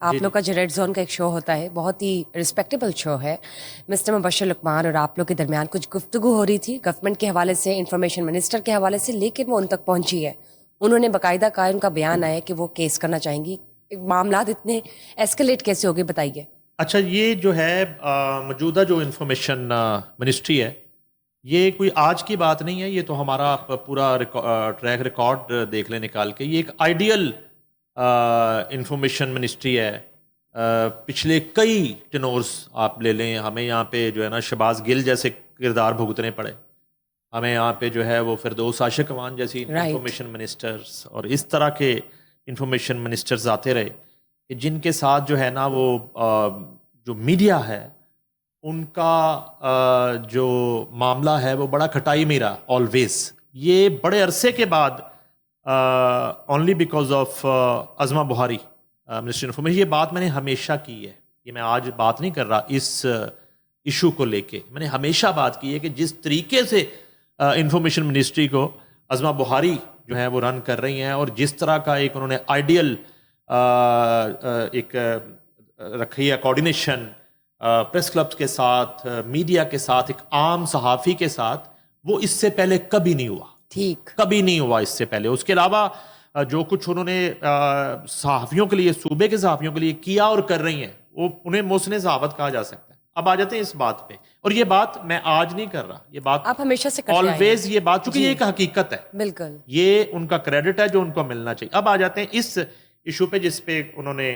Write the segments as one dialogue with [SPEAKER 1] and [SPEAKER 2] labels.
[SPEAKER 1] آپ لوگ کا جو ریڈ زون کا ایک شو ہوتا ہے بہت ہی رسپیکٹیبل شو ہے. مسٹر مبشر لقمان اور آپ لوگ کے درمیان کچھ گفتگو ہو رہی تھی گورنمنٹ کے حوالے سے, انفارمیشن منسٹر کے حوالے سے, لیکن وہ ان تک پہنچی ہے. انہوں نے باقاعدہ کہا, ان کا بیان آیا کہ وہ کیس کرنا چاہیں گی. معاملات اتنے ایسکلیٹ کیسے ہو گئے بتائیے.
[SPEAKER 2] اچھا, یہ جو ہے موجودہ جو انفارمیشن منسٹری ہے, یہ کوئی آج کی بات نہیں ہے. یہ تو ہمارا پورا ٹریک ریکارڈ دیکھ لیں نکال کے. یہ ایک آئیڈیل انفارمیشن منسٹری ہے. پچھلے کئی ٹنورز آپ لے لیں, ہمیں یہاں پہ جو ہے نا شہباز گل جیسے کردار بھگتنے پڑے, ہمیں یہاں پہ جو ہے وہ فردوس عاشق امان جیسی انفارمیشن منسٹرز اور اس طرح کے انفارمیشن منسٹرز آتے رہے کہ جن کے ساتھ جو ہے نا وہ جو میڈیا ہے ان کا جو معاملہ ہے وہ بڑا کھٹائی میں رہا آلویز. یہ بڑے عرصے کے بعد only because of Uzma Bukhari minister information, یہ بات میں نے ہمیشہ کی ہے. یہ میں آج بات نہیں کر رہا اس ایشو کو لے کے, میں نے ہمیشہ بات کی ہے کہ جس طریقے سے انفارمیشن منسٹری کو عظمہ بہاری جو ہے وہ رن کر رہی ہیں اور جس طرح کا ایک انہوں نے آئیڈیل ایک رکھی ہے کوارڈینیشن پریس کلبس کے ساتھ, میڈیا کے ساتھ, ایک عام صحافی کے ساتھ, وہ اس سے پہلے کبھی نہیں ہوا.
[SPEAKER 1] ٹھیک,
[SPEAKER 2] کبھی نہیں ہوا اس سے پہلے. اس کے علاوہ جو کچھ انہوں نے صحافیوں کے لیے, صوبے کے صحافیوں کے لیے کیا اور کر رہی ہیں, وہ انہیں محسن صحافت کہا جا سکتا ہے. اب آ جاتے ہیں اس بات پہ, اور یہ بات میں آج نہیں کر رہا, یہ بات
[SPEAKER 1] آپ ہمیشہ سے
[SPEAKER 2] آلویز, یہ بات چونکہ یہ ایک حقیقت ہے,
[SPEAKER 1] بالکل
[SPEAKER 2] یہ ان کا کریڈٹ ہے جو ان کو ملنا چاہیے. اب آ جاتے ہیں اس ایشو پہ جس پہ انہوں نے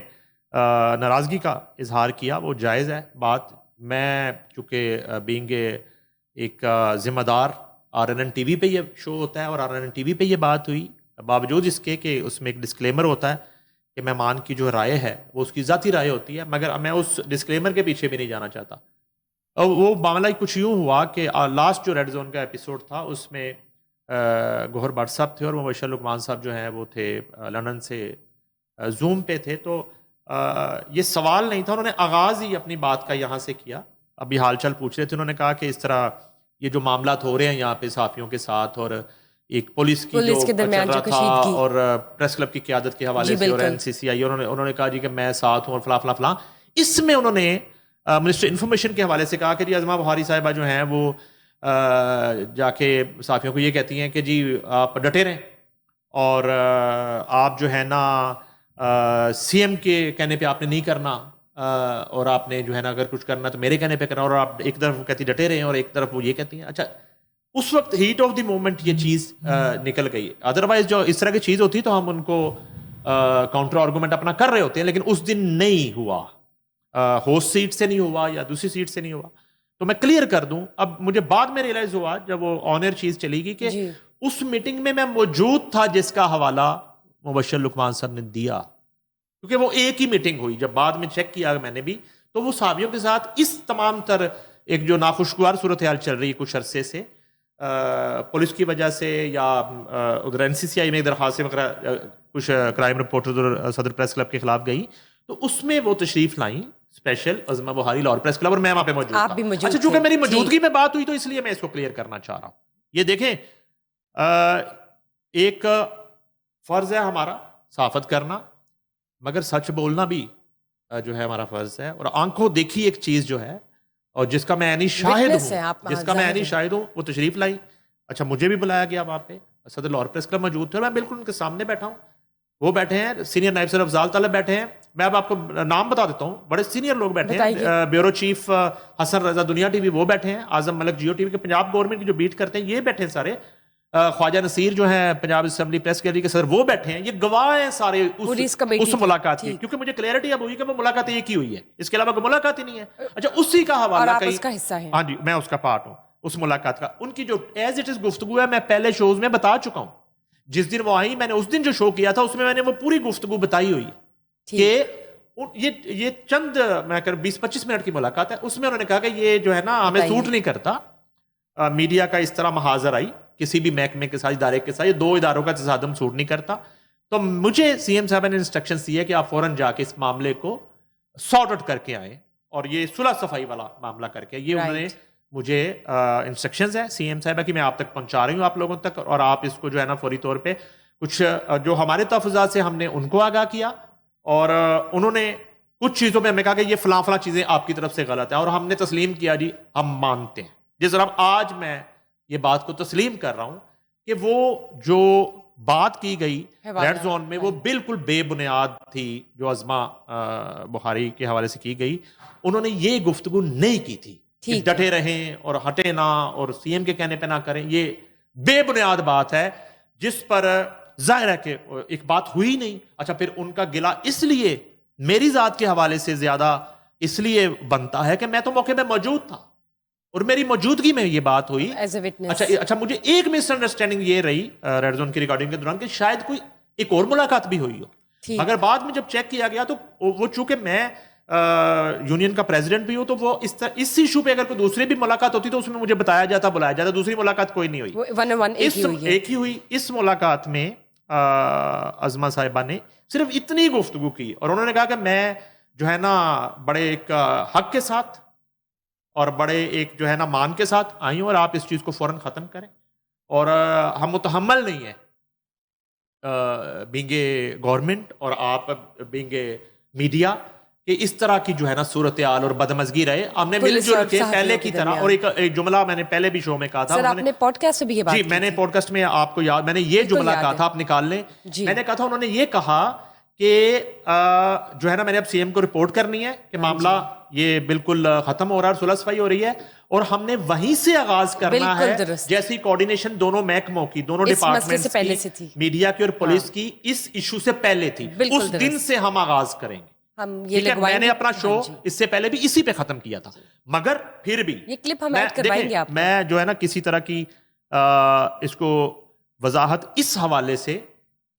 [SPEAKER 2] ناراضگی کا اظہار کیا. وہ جائز ہے بات. میں چونکہ بینگ ایک ذمہ دار, R N N T V پہ یہ شو ہوتا ہے اور R N N T V پہ یہ بات ہوئی, باوجود اس کے کہ اس میں ایک ڈسکلیمر ہوتا ہے کہ مہمان کی جو رائے ہے وہ اس کی ذاتی رائے ہوتی ہے, مگر میں اس ڈسکلیمر کے پیچھے بھی نہیں جانا چاہتا. وہ معاملہ کچھ یوں ہوا کہ لاسٹ جو ریڈ زون کا ایپیسوڈ تھا اس میں گوہر بٹ صاحب تھے اور مبشر لقمان صاحب جو ہیں وہ تھے لندن سے زوم پہ تھے. تو یہ سوال نہیں تھا, انہوں نے آغاز ہی اپنی بات کا یہاں سے کیا. ابھی حال چال پوچھ رہے تھے, انہوں نے کہا کہ اس طرح یہ جو معاملات ہو رہے ہیں یہاں پہ صحافیوں کے ساتھ اور ایک پولیس کی جو چل رہا تھا اور پریس کلب کی قیادت کے حوالے سے اور این سی سی آئی, انہوں نے کہا جی کہ میں ساتھ ہوں اور فلاں فلاں فلاں. اس میں انہوں نے منسٹر انفارمیشن کے حوالے سے کہا کہ جی عظمہ بہاری صاحبہ جو ہیں وہ جا کے صحافیوں کو یہ کہتی ہیں کہ جی آپ ڈٹے رہیں اور آپ جو ہے نا سی ایم کے کہنے پہ آپ نے نہیں کرنا, اور آپ نے جو ہے نا اگر کچھ کرنا تو میرے کہنے پہ کرنا, اور آپ ایک طرف کہتی ڈٹے رہے ہیں اور ایک طرف وہ یہ کہتی ہیں. اچھا, اس وقت ہیٹ آف دی مومنٹ یہ چیز نکل گئی. ادروائز جو اس طرح کی چیز ہوتی تو ہم ان کو کاؤنٹر آرگومنٹ اپنا کر رہے ہوتے ہیں, لیکن اس دن نہیں ہوا, ہوسٹ سیٹ سے نہیں ہوا یا دوسری سیٹ سے نہیں ہوا. تو میں کلیئر کر دوں, اب مجھے بعد میں ریئلائز ہوا جب وہ آن ایئر چیز چلی گئی کہ اس میٹنگ میں موجود تھا جس کا حوالہ مبشر لقمان صاحب نے دیا, کیونکہ وہ ایک ہی میٹنگ ہوئی. جب بعد میں چیک کیا میں نے بھی, تو وہ صحافیوں کے ساتھ اس تمام تر ایک جو ناخوشگوار صورتحال چل رہی ہے کچھ عرصے سے پولیس کی وجہ سے یا ادھر این سی سی آئی میں درخواستیں کچھ کرائم رپورٹرز اور صدر پریس کلب کے خلاف گئی, تو اس میں وہ تشریف لائیں special Uzma Bukhari Lahore press club, اور میں وہاں پہ موجود تھا. اچھا, چونکہ میری موجودگی میں بات ہوئی تو اس لیے میں اس کو کلیئر کرنا چاہ رہا ہوں. یہ دیکھیں, ایک فرض ہے ہمارا صحافت کرنا, مگر سچ بولنا بھی جو ہے ہمارا فرض ہے. اور آنکھوں دیکھی ایک چیز جو ہے اور جس کا میں عینی شاہد ہوں, وہ تشریف لائی. اچھا, مجھے بھی بلایا گیا وہاں پہ, صدر لاہور پریس کلب موجود تھے اور میں بالکل ان کے سامنے بیٹھا ہوں. وہ بیٹھے ہیں, سینئر نائب صدر افضال طالب بیٹھے ہیں, میں اب آپ کو نام بتا دیتا ہوں, بڑے سینئر لوگ بیٹھے ہیں. بیورو چیف حسن رضا دنیا ٹی وی وہ بیٹھے ہیں, اعظم ملک جیو ٹی وی کے پنجاب گورنمنٹ کی جو بیٹ کرتے ہیں یہ بیٹھے ہیں سارے, خواجہ نصیر جو ہیں پنجاب اسمبلی پریس گیلری کے صدر وہ بیٹھے ہیں. یہ گواہ ہیں سارے اس ملاقات کی, کیونکہ مجھے کلیئرٹی اب ہوئی کہ وہ ملاقات ایک ہی ہوئی ہے, اس کے علاوہ کوئی ملاقات ہی نہیں ہے. اچھا, اسی کا حوالہ ہاں جی, میں اس کا پارٹ ہوں اس ملاقات کا. ان کی جو ایز اٹ از گفتگو ہے میں پہلے شوز میں بتا چکا ہوں. جس دن وہ آئی میں نے اس دن جو شو کیا تھا اس میں نے وہ پوری گفتگو بتائی ہوئی کہ یہ چند میں 20-25 منٹ کی ملاقات ہے. اس میں انہوں نے کہا کہ یہ جو ہے نا ہمیں سوٹ نہیں کرتا میڈیا کا اس طرح محاذر آئی کسی بھی محکمے کے ساتھ, ادارے کے ساتھ, یہ دو اداروں کا تصادم سوٹ نہیں کرتا. تو مجھے سی ایم صاحب نے انسٹرکشن دی ہے کہ آپ فوراً جا کے اس معاملے کو سارٹ آؤٹ کر کے آئیں اور یہ صلح صفائی والا معاملہ کر کے. یہ انہوں نے مجھے انسٹرکشنز ہیں سی ایم صاحبہ کی, میں آپ تک پہنچا رہی ہوں آپ لوگوں تک, اور آپ اس کو جو ہے نا فوری طور پہ کچھ جو ہمارے تحفظات سے ہم نے ان کو آگاہ کیا, اور انہوں نے کچھ چیزوں پہ ہم نے کہا کہ یہ فلاں فلاں چیزیں آپ کی طرف سے غلط ہیں اور ہم نے تسلیم کیا جی ہم مانتے ہیں. جس طرح آج میں یہ بات کو تسلیم کر رہا ہوں کہ وہ جو بات کی گئی ریڈ زون میں وہ بالکل بے بنیاد تھی جو عظما بخاری کے حوالے سے کی گئی. انہوں نے یہ گفتگو نہیں کی تھی کہ ڈٹے رہیں اور ہٹے نہ اور سی ایم کے کہنے پہ نہ کریں. یہ بے بنیاد بات ہے جس پر ظاہر ہے کہ ایک بات ہوئی نہیں. اچھا پھر ان کا گلہ اس لیے میری ذات کے حوالے سے زیادہ اس لیے بنتا ہے کہ میں تو موقع میں موجود تھا اور میری موجودگی میں یہ بات ہوئی. اچھا مجھے ایک مس انڈرسٹینڈنگ یہ رہی ریڈ زون کی ریکارڈنگ کے دوران کہ شاید کوئی ایک اور ملاقات بھی ہوئی ہو, مگر بعد میں جب چیک کیا گیا تو وہ چونکہ میں یونین کا پریزیڈنٹ بھی ہوں تو وہ اس ایشو پہ اگر کوئی دوسری بھی ملاقات ہوتی تو اس میں مجھے بتایا جاتا بلایا جاتا. دوسری ملاقات کوئی نہیں ہوئی, ایک ہی ہوئی. اس ملاقات میں عظما صاحبہ نے صرف اتنی گفتگو کی اور انہوں نے کہا کہ میں جو ہے نا بڑے ایک حق کے ساتھ اور بڑے ایک جو ہے نا مان کے ساتھ آئی ہوں اور آپ اس چیز کو فوراً ختم کریں اور ہم متحمل نہیں ہیں بینگ اے گورنمنٹ اور آپ بینگ اے میڈیا کہ اس طرح کی جو ہے نا صورتحال اور بدمزگی رہے. ہم نے مل جل کے پہلے کی طرح اور ایک جملہ میں نے پہلے بھی شو میں کہا تھا,
[SPEAKER 1] آپ نے پوڈ کاسٹ بھی یہ بات
[SPEAKER 2] جی میں نے پوڈ کاسٹ میں آپ کو یاد میں نے یہ جملہ کہا تھا آپ نکال لیں. میں نے کہا تھا انہوں نے یہ کہا کہ جو ہے نا میں نے اب سی ایم کو رپورٹ کرنی ہے کہ معاملہ یہ بالکل ختم ہو رہا ہے اور صلح صفائی ہو رہی ہے اور ہم نے وہیں سے آغاز کرنا ہے جیسی کوارڈینیشن دونوں محکموں کی دونوں ڈپارٹمنٹس کی میڈیا کی اور پولیس کی اس ایشو سے پہلے تھی. اس دن سے ہم آغاز کریں گے. میں نے اپنا شو اس سے پہلے بھی اسی پہ ختم کیا تھا مگر پھر بھی میں جو ہے نا کسی طرح کی اس کو وضاحت اس حوالے سے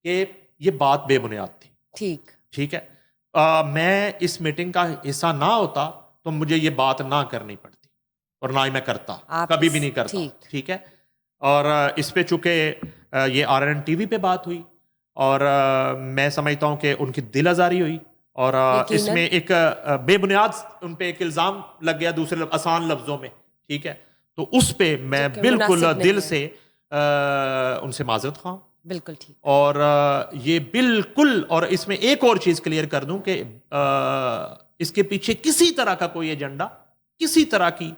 [SPEAKER 2] کہ یہ بات بے بنیاد تھی. ٹھیک ہے, میں اس میٹنگ کا حصہ نہ ہوتا تو مجھے یہ بات نہ کرنی پڑتی اور نہ ہی میں کرتا, کبھی بھی نہیں کرتا. ٹھیک ہے, اور اس پہ چونکہ یہ RNTV پہ بات ہوئی اور میں سمجھتا ہوں کہ ان کی دل آزاری ہوئی اور اس میں ایک بے بنیاد ان پہ ایک الزام لگ گیا دوسرے آسان لفظوں میں. ٹھیک ہے, تو اس پہ میں بالکل دل سے ان سے معذرت خواہوں.
[SPEAKER 1] بالکل ٹھیک.
[SPEAKER 2] اور یہ بالکل, اور اس میں ایک اور چیز کلیئر کر دوں کہ اس کے پیچھے کسی طرح کا کوئی ایجنڈا, کسی طرح کی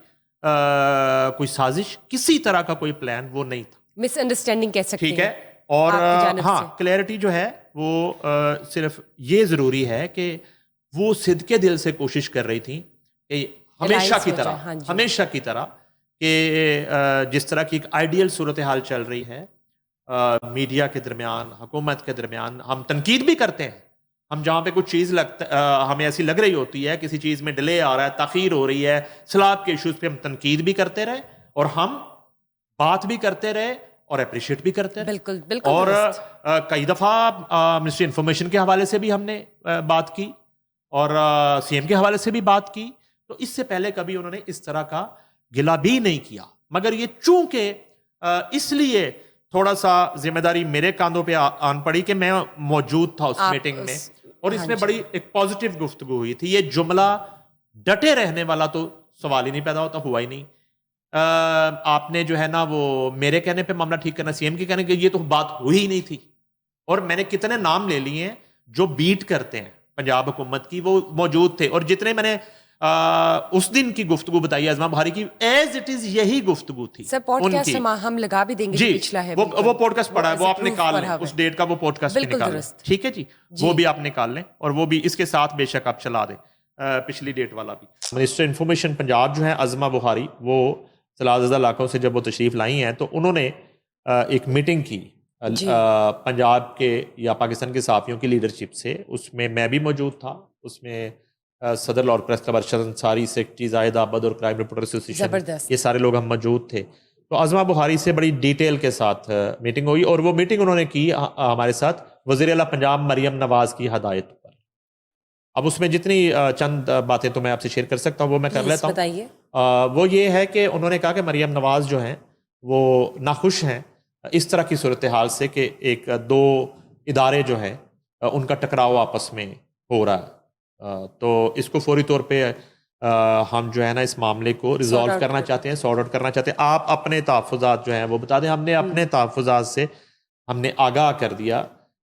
[SPEAKER 2] کوئی سازش, کسی طرح کا کوئی پلان وہ نہیں تھا.
[SPEAKER 1] مس انڈرسٹینڈنگ کہہ سکتے ہیں. ٹھیک ہے,
[SPEAKER 2] اور ہاں کلیئرٹی جو ہے وہ صرف یہ ضروری ہے کہ وہ صدقے دل سے کوشش کر رہی تھی کہ ہمیشہ کی طرح کہ جس طرح کی ایک آئیڈیل صورتحال چل رہی ہے میڈیا کے درمیان, حکومت کے درمیان, ہم تنقید بھی کرتے ہیں. ہم جہاں پہ کچھ چیز ہمیں ایسی لگ رہی ہوتی ہے, کسی چیز میں ڈیلے آ رہا ہے, تاخیر ہو رہی ہے, سلاب کے ایشوز پہ ہم تنقید بھی کرتے رہے اور ہم بات بھی کرتے رہے اور اپریشیٹ بھی کرتے رہے.
[SPEAKER 1] بالکل.
[SPEAKER 2] اور کئی دفعہ منسٹری انفارمیشن کے حوالے سے بھی ہم نے بات کی اور سی ایم کے حوالے سے بھی بات کی. تو اس سے پہلے کبھی انہوں نے اس طرح کا گلہ بھی نہیں کیا, مگر یہ چونکہ اس لیے تھوڑا سا ذمہ داری میرے کاندھوں پہ آن پڑی کہ میں موجود تھا اس میٹنگ میں اور اس میں بڑی ایک پازیٹیو گفتگو ہوئی تھی. یہ جملہ ڈٹے رہنے والا تو سوال ہی نہیں پیدا ہوتا, ہوا ہی نہیں. آپ نے جو ہے نا وہ میرے کہنے پہ معاملہ ٹھیک کرنا, سی ایم کے کہنے کہ یہ تو بات ہوئی ہی نہیں تھی. اور میں نے کتنے نام لے لیے ہیں جو بیٹ کرتے ہیں پنجاب حکومت کی, وہ موجود تھے. اور جتنے میں نے اس دن کی گفتگو بتائی عظما بخاری کی, ایز اٹ از یہی گفتگو تھی.
[SPEAKER 1] سر پوڈ کاسٹ ہم لگا بھی دیں گے,
[SPEAKER 2] جی
[SPEAKER 1] پچھلا ہے
[SPEAKER 2] وہ پوڈ کاسٹ پڑا ہے, وہ آپ نکال لیں, اس ڈیٹ کا وہ پوڈ کاسٹ نکال لیں. ٹھیک ہے جی, وہ بھی آپ نکال لیں اور وہ بھی اس کے ساتھ بے شک آپ چلا دیں پچھلی ڈیٹ والا بھی. منسٹر انفارمیشن پنجاب جو ہے عظما بخاری, وہ سلاد زدہ علاقوں سے جب وہ تشریف لائی ہیں تو انہوں نے ایک میٹنگ کی پنجاب کے یا پاکستان کے صحافیوں کی لیڈرشپ سے. اس میں میں بھی موجود تھا, اس میں صدر Lahore press club Arshad Ansari, secretary Zahid Abid اور کرائم رپورٹر ایسوسیشن, یہ سارے لوگ ہم موجود تھے. تو عظما بخاری سے بڑی ڈیٹیل کے ساتھ میٹنگ ہوئی اور وہ میٹنگ انہوں نے کی ہمارے ساتھ وزیر اعلیٰ پنجاب مریم نواز کی ہدایت پر. اب اس میں جتنی چند باتیں تو میں آپ سے شیئر کر سکتا ہوں وہ میں کر لیتا ہوں. وہ یہ ہے کہ انہوں نے کہا کہ مریم نواز جو ہیں وہ ناخوش ہیں اس طرح کی صورتحال سے کہ ایک دو ادارے جو ہیں ان کا ٹکراؤ آپس میں ہو رہا ہے. تو اس کو فوری طور پہ ہم جو ہے نا اس معاملے کو ریزالو کرنا چاہتے ہیں, سارٹ آؤٹ کرنا چاہتے ہیں. آپ اپنے تحفظات جو ہیں وہ بتا دیں. ہم نے اپنے تحفظات سے ہم نے آگاہ کر دیا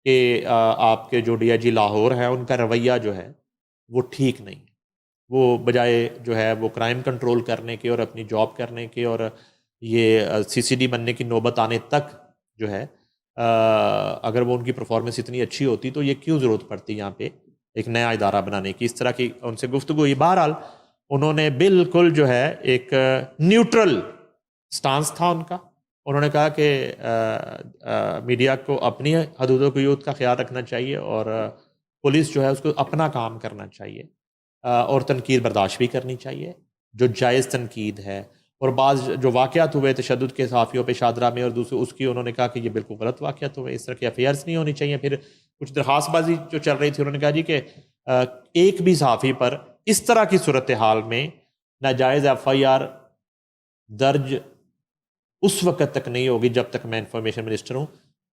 [SPEAKER 2] کہ آپ کے جو ڈی آئی جی لاہور ہیں ان کا رویہ جو ہے وہ ٹھیک نہیں ہے. وہ بجائے جو ہے وہ کرائم کنٹرول کرنے کے اور اپنی جاب کرنے کے اور یہ سی سی ڈی بننے کی نوبت آنے تک جو ہے اگر وہ ان کی پرفارمنس اتنی اچھی ہوتی تو یہ کیوں ضرورت پڑتی یہاں پہ ایک نیا ادارہ بنانے کی. اس طرح کی ان سے گفتگو ہوئی. بہرحال انہوں نے بالکل جو ہے ایک نیوٹرل سٹانس تھا ان کا. انہوں نے کہا کہ میڈیا کو اپنی حدود و قیود کا خیال رکھنا چاہیے اور پولیس جو ہے اس کو اپنا کام کرنا چاہیے اور تنقید برداشت بھی کرنی چاہیے جو جائز تنقید ہے. اور بعض جو واقعات ہوئے تشدد کے صحافیوں پہ شاہدرہ میں اور دوسرے اس کی انہوں نے کہا کہ یہ بالکل غلط واقعات ہوئے, اس طرح کے ایف آئی آرز نہیں ہونی چاہیے. پھر کچھ درخواست بازی جو چل رہی تھی انہوں نے کہا جی کہ ایک بھی صحافی پر اس طرح کی صورتحال میں ناجائز ایف آئی آر درج اس وقت تک نہیں ہوگی جب تک میں انفارمیشن منسٹر ہوں,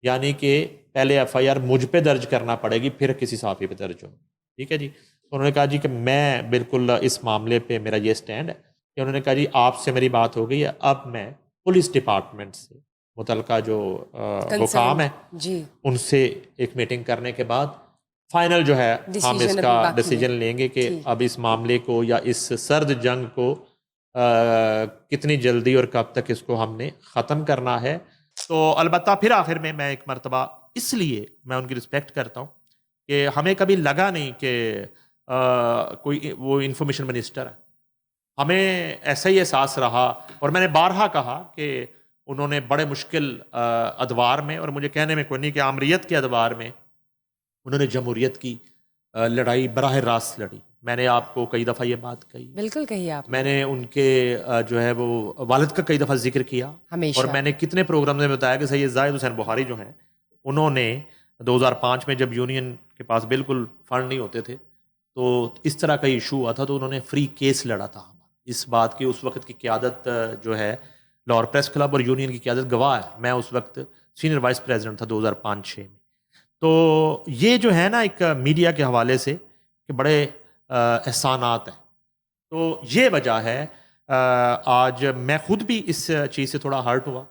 [SPEAKER 2] یعنی کہ پہلے ایف آئی آر مجھ پہ درج کرنا پڑے گی پھر کسی صحافی پہ درج ہو. ٹھیک ہے جی. انہوں نے کہا جی کہ میں بالکل اس معاملے پہ میرا یہ سٹینڈ ہے کہ انہوں نے کہا جی آپ سے میری بات ہو گئی ہے, اب میں پولیس ڈپارٹمنٹ سے متعلقہ جو حکام ہیں
[SPEAKER 1] جی
[SPEAKER 2] ان سے ایک میٹنگ کرنے کے بعد فائنل جو ہے ہم اس کا ڈیسیجن لیں گے کہ اب اس معاملے کو یا اس سرد جنگ کو کتنی جلدی اور کب تک اس کو ہم نے ختم کرنا ہے. تو البتہ پھر آخر میں ایک مرتبہ اس لیے میں ان کی رسپیکٹ کرتا ہوں کہ ہمیں کبھی لگا نہیں کہ کوئی وہ انفارمیشن منسٹر ہے. ہمیں ایسا ہی احساس رہا اور میں نے بارہا کہا کہ انہوں نے بڑے مشکل ادوار میں, اور مجھے کہنے میں کوئی نہیں کہ آمریت کے ادوار میں انہوں نے جمہوریت کی لڑائی براہ راست لڑی. میں نے آپ کو کئی دفعہ یہ بات کہی,
[SPEAKER 1] بالکل کہی آپ.
[SPEAKER 2] میں نے ان کے جو ہے وہ والد کا کئی دفعہ ذکر کیا
[SPEAKER 1] ہمیشہ,
[SPEAKER 2] اور میں نے کتنے پروگرام میں بتایا کہ سید زاہد حسین بخاری جو ہیں انہوں نے 2005 میں جب یونین کے پاس بالکل فنڈ نہیں ہوتے تھے تو اس طرح کا ایشو ہوا تھا تو انہوں نے فری کیس لڑا تھا. اس بات کی اس وقت کی قیادت جو ہے لاہور پریس کلب اور یونین کی قیادت گواہ ہے. میں اس وقت سینئر وائس پریزیڈنٹ تھا 2005-06 میں. تو یہ جو ہے نا ایک میڈیا کے حوالے سے کہ بڑے احسانات ہیں. تو یہ وجہ ہے آج میں خود بھی اس چیز سے تھوڑا ہرٹ ہوا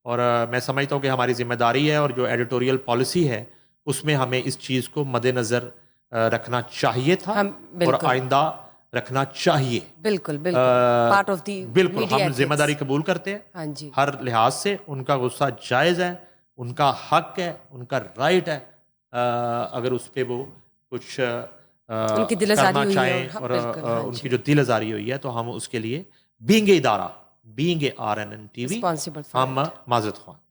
[SPEAKER 2] اور میں سمجھتا ہوں کہ ہماری ذمہ داری ہے اور جو ایڈیٹوریل پالیسی ہے اس میں ہمیں اس چیز کو مد نظر رکھنا چاہیے تھا اور آئندہ رکھنا چاہیے.
[SPEAKER 1] بالکل پارٹ آف دی
[SPEAKER 2] بالکل ہم ذمہ داری قبول کرتے ہیں.
[SPEAKER 1] ہاں جی,
[SPEAKER 2] ہر لحاظ سے ان کا غصہ جائز ہے, ان کا حق ہے, ان کا رائٹ ہے. اگر اس پہ وہ کچھ
[SPEAKER 1] ان کی دل آزاری ہوئی ہے
[SPEAKER 2] اور ان کی جو دل آزاری ہوئی ہے تو ہم اس کے لیے بینگ اے ادارہ, بینگ اے RNN TV ہم معذرت خواہ.